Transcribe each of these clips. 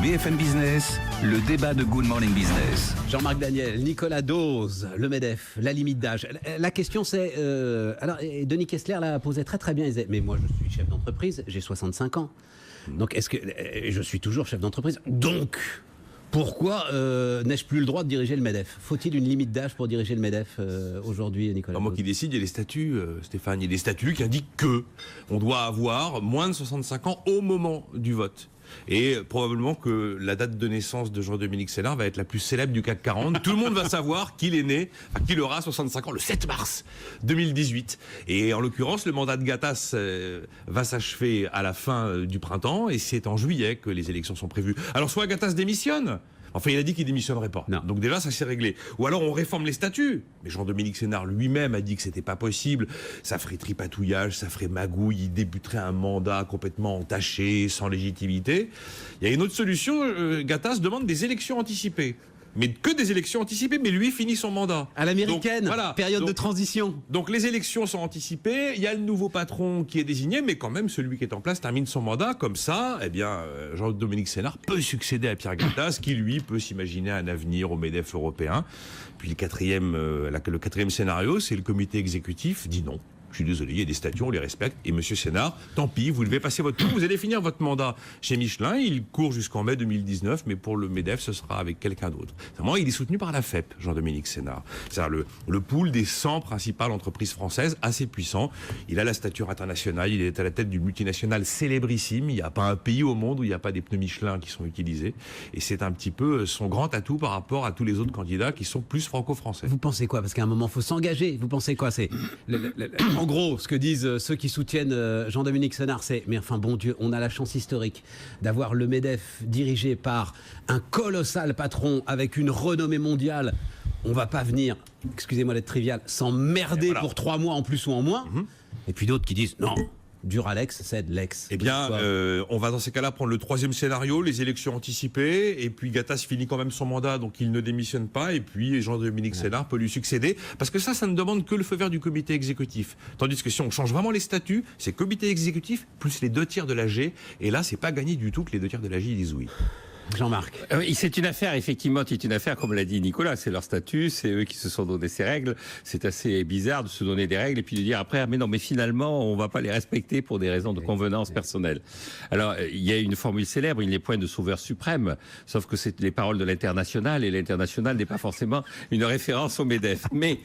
BFM Business, le débat de Good Morning Business. Jean-Marc Daniel, Nicolas Dose, le MEDEF, la limite d'âge. La question c'est... alors, Denis Kessler l'a posé très bien. Il disait, mais moi je suis chef d'entreprise, j'ai 65 ans. Donc est-ce que... je suis toujours chef d'entreprise. Donc, pourquoi n'ai-je plus le droit de diriger le MEDEF? Faut-il une limite d'âge pour diriger le MEDEF aujourd'hui, Nicolas? Moi qui décide, il y a les statuts, Stéphane. Il y a des statuts qui indiquent que on doit avoir moins de 65 ans au moment du vote. Et probablement que la date de naissance de Jean-Dominique Sénard va être la plus célèbre du CAC 40. Tout le monde va savoir qu'il est né, qu'il aura 65 ans le 7 mars 2018. Et en l'occurrence, le mandat de Gattaz va s'achever à la fin du printemps et c'est en juillet que les élections sont prévues. Alors soit Gattaz démissionne. Enfin, il a dit qu'il démissionnerait pas. Non. Donc déjà, ça s'est réglé. Ou alors, on réforme les statuts. Mais Jean-Dominique Sénard lui-même a dit que c'était pas possible. Ça ferait tripatouillage, ça ferait magouille. Il débuterait un mandat complètement entaché, sans légitimité. Il y a une autre solution. Gattaz demande des élections anticipées. Mais que des élections anticipées, mais lui finit son mandat. À l'américaine, Donc, voilà. période de transition. Donc les élections sont anticipées, il y a le nouveau patron qui est désigné, mais quand même celui qui est en place termine son mandat. Comme ça, eh bien, Jean-Dominique Sénard peut succéder à Pierre Gattaz, qui lui peut s'imaginer un avenir au MEDEF européen. Puis le quatrième scénario, c'est le comité exécutif dit non. Je suis désolé, il y a des statuts, on les respecte. Et monsieur Sénard, tant pis, vous devez passer votre tour, vous allez finir votre mandat chez Michelin. Il court jusqu'en mai 2019, mais pour le MEDEF, ce sera avec quelqu'un d'autre. Vraiment, il est soutenu par la FEP, Jean-Dominique Sénard. C'est-à-dire le pool des 100 principales entreprises françaises, assez puissant. Il a la stature internationale, il est à la tête d'une multinationale célébrissime. Il n'y a pas un pays au monde où il n'y a pas des pneus Michelin qui sont utilisés. Et c'est un petit peu son grand atout par rapport à tous les autres candidats qui sont plus franco-français. Vous pensez quoi? Parce qu'à un moment, il faut s'engager. Vous pensez quoi? C'est en gros, ce que disent ceux qui soutiennent Jean-Dominique Sénard, c'est mais enfin bon Dieu, on a la chance historique d'avoir le MEDEF dirigé par un colossal patron avec une renommée mondiale. On va pas venir, excusez-moi d'être trivial, s'emmerder voilà. Pour 3 mois en plus ou en moins. Et puis d'autres qui disent non. Dur à l'ex, cède l'ex. Eh bien, on va dans ces cas-là prendre le troisième scénario, les élections anticipées, et puis Gattaz finit quand même son mandat, donc il ne démissionne pas, et puis Jean-Dominique Sénard peut lui succéder, parce que ça ne demande que le feu vert du comité exécutif. Tandis que si on change vraiment les statuts, c'est comité exécutif plus les 2/3 de l'AG, et là, c'est pas gagné du tout que les 2/3 de l'AG disent oui. Jean-Marc. C'est une affaire, effectivement, c'est une affaire, comme l'a dit Nicolas, c'est leur statut, c'est eux qui se sont donné ces règles. C'est assez bizarre de se donner des règles et puis de dire après, mais non, mais finalement, on va pas les respecter pour des raisons de convenance personnelle. Alors, il y a une formule célèbre, il n'est point de sauveur suprême, sauf que c'est les paroles de l'international et l'international n'est pas forcément une référence au MEDEF. Mais,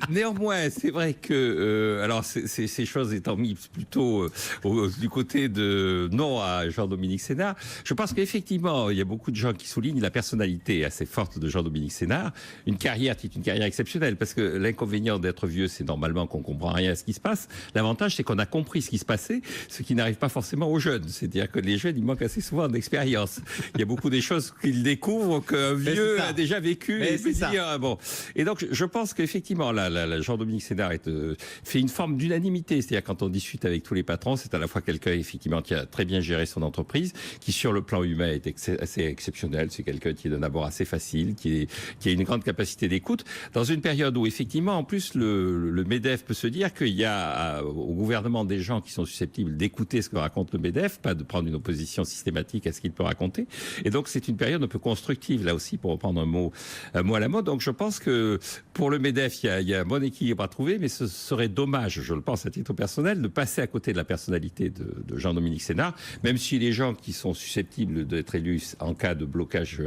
néanmoins, c'est vrai que, alors, ces choses étant mises plutôt du côté de non à Jean-Dominique Sénard, je pense qu'effectivement, il y a beaucoup de gens qui soulignent la personnalité assez forte de Jean-Dominique Sénard. Une carrière qui est une carrière exceptionnelle, parce que l'inconvénient d'être vieux, c'est normalement qu'on comprend rien à ce qui se passe. L'avantage, c'est qu'on a compris ce qui se passait, ce qui n'arrive pas forcément aux jeunes. C'est-à-dire que les jeunes, ils manquent assez souvent d'expérience. Il y a beaucoup des choses qu'ils découvrent qu'un vieux a déjà vécu. Et c'est ça. Bon. Et donc, je pense qu'effectivement, Jean-Dominique Sénard fait une forme d'unanimité. C'est-à-dire quand on discute avec tous les patrons, c'est à la fois quelqu'un, effectivement, qui a très bien géré son entreprise, qui, sur le plan humain, est assez exceptionnel. C'est quelqu'un qui est d'un abord assez facile, qui a une grande capacité d'écoute. Dans une période où, effectivement, en plus, le MEDEF peut se dire qu'il y a au gouvernement des gens qui sont susceptibles d'écouter ce que raconte le MEDEF, pas de prendre une opposition systématique à ce qu'il peut raconter. Et donc, c'est une période un peu constructive, là aussi, pour reprendre un mot à la mode. Donc, je pense que pour le MEDEF, il y a un bon équilibre à trouver, mais ce serait dommage, je le pense à titre personnel, de passer à côté de la personnalité de Jean-Dominique Sénard, même si les gens qui sont susceptibles d'être élus en cas de blocage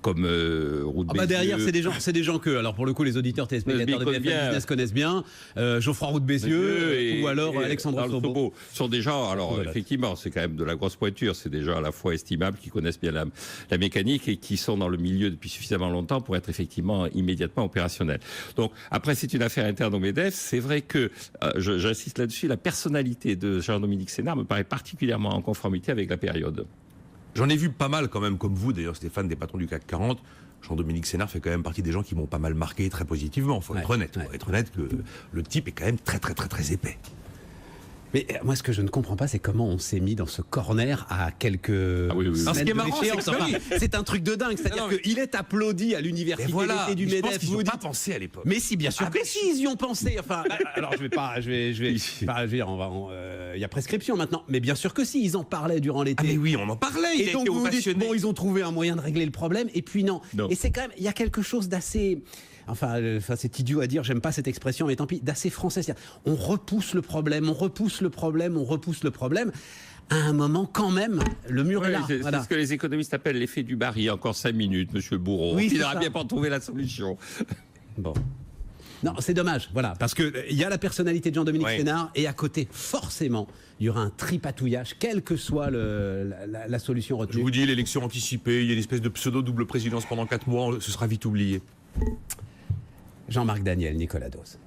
comme Roux de Bézieux. Derrière, c'est des gens que, alors pour le coup, les auditeurs téléspectateurs de BFM Business connaissent bien. Geoffroy Roux de Bézieux ou alors Alexandre Sobo. Sont des gens, alors effectivement, c'est quand même de la grosse pointure, c'est des gens à la fois estimables, qui connaissent bien la mécanique et qui sont dans le milieu depuis suffisamment longtemps pour être effectivement immédiatement opérationnels. Donc après, c'est une affaire interne au MEDEF. C'est vrai que, j'insiste là-dessus, la personnalité de Jean-Dominique Sénard me paraît particulièrement en conformité avec la période. J'en ai vu pas mal quand même, comme vous d'ailleurs Stéphane, des patrons du CAC 40. Jean-Dominique Sénard fait quand même partie des gens qui m'ont pas mal marqué très positivement. Faut être honnête. Faut être honnête que le type est quand même très épais. Mais moi, ce que je ne comprends pas, c'est comment on s'est mis dans ce corner à quelques semaines ce qui est marrant, de l'échéance. C'est un truc de dingue. C'est-à-dire qu'il est applaudi à l'université d'été du MEDEF. Je pense qu'ils n'y ont pas pensé à l'époque. Mais si, bien sûr que si, ils y ont pensé. Enfin, alors je vais pas, je vais, on va, y a prescription maintenant. Mais bien sûr que si, ils en parlaient durant l'été. Ah mais oui, on en parlait, il Et a donc été vous vous dites, ovationné. bon, ils ont trouvé un moyen de régler le problème, et puis non. Non. Et c'est quand même, il y a quelque chose d'assez, enfin c'est idiot à dire, j'aime pas cette expression, mais tant pis, d'assez français. C'est-à-dire, on repousse le problème, on repousse le problème, on repousse le problème. À un moment, quand même, le mur est Ouais, là. c'est Voilà. ce que les économistes appellent l'effet du baril. Encore 5 minutes, monsieur Bourreau. Oui, Il c'est n'aura ça. bien pas trouvé la solution. Bon. Non, c'est dommage, voilà, parce que il y a la personnalité de Jean-Dominique Ouais. Sénard, et à côté, forcément, il y aura un tripatouillage, quelle que soit la solution Je retenue. vous dis, l'élection anticipée, il y a une espèce de pseudo-double présidence pendant 4 mois, ce sera vite oublié. Jean-Marc Daniel, Nicolas Dose.